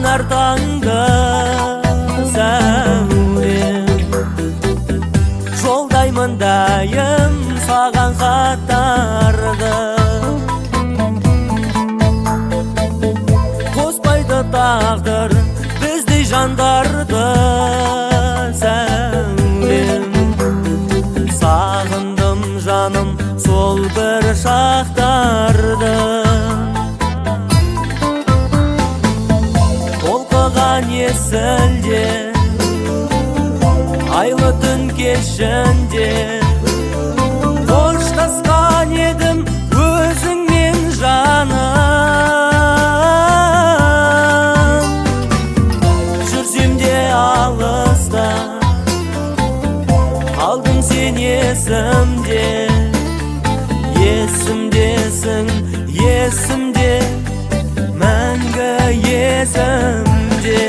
Жанар таңды сәулем, жолдаймын дайым саған хаттарды. Қоспайды тағдыр біздей жандарды сәулем. Сағындым жаным сол бір шақтарды. Толқыған есілде, айлы түн кешінде, қоштасқан едім өзіңмен жаным. Жүрсем де алыста, қалдың сен есімде. Есімдесің, есімде, мәңгі есімде.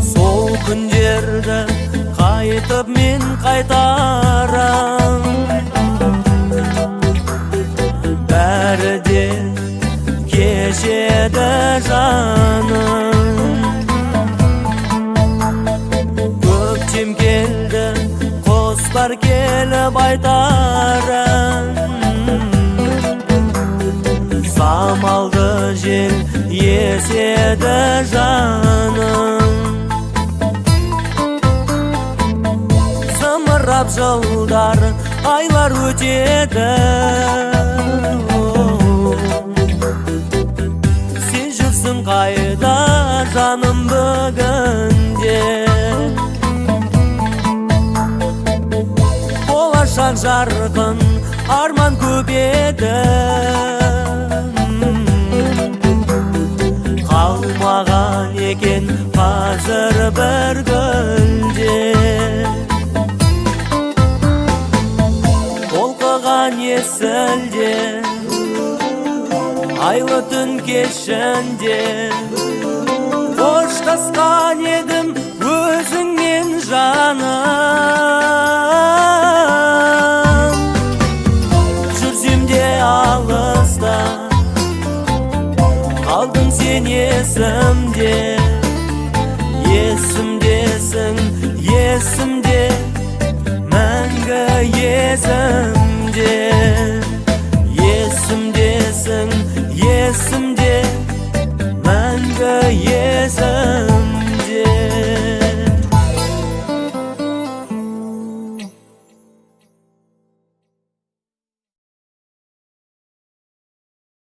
Сол күндерді қайтып мен қайтарам. Бәрі де кешеді жаным. Көктем келді, құстар келіп айтарын. Самалды жел еседі жаным. Зымырап жылдар, айлар өтеді. Сен жүрсің қайда жаным бүгінде. Болашақ жарқын, арман көп еді. Қалмаған екен қазір бір гүлде. Толқыған есілде, айлы түн кешінде, қоштасқан едім өзіңмен жаным. Жүрсем де алыста, қалдың сен есімде. Есімдесің, есімде, мәңгі есімде. Есімдесің, есімде.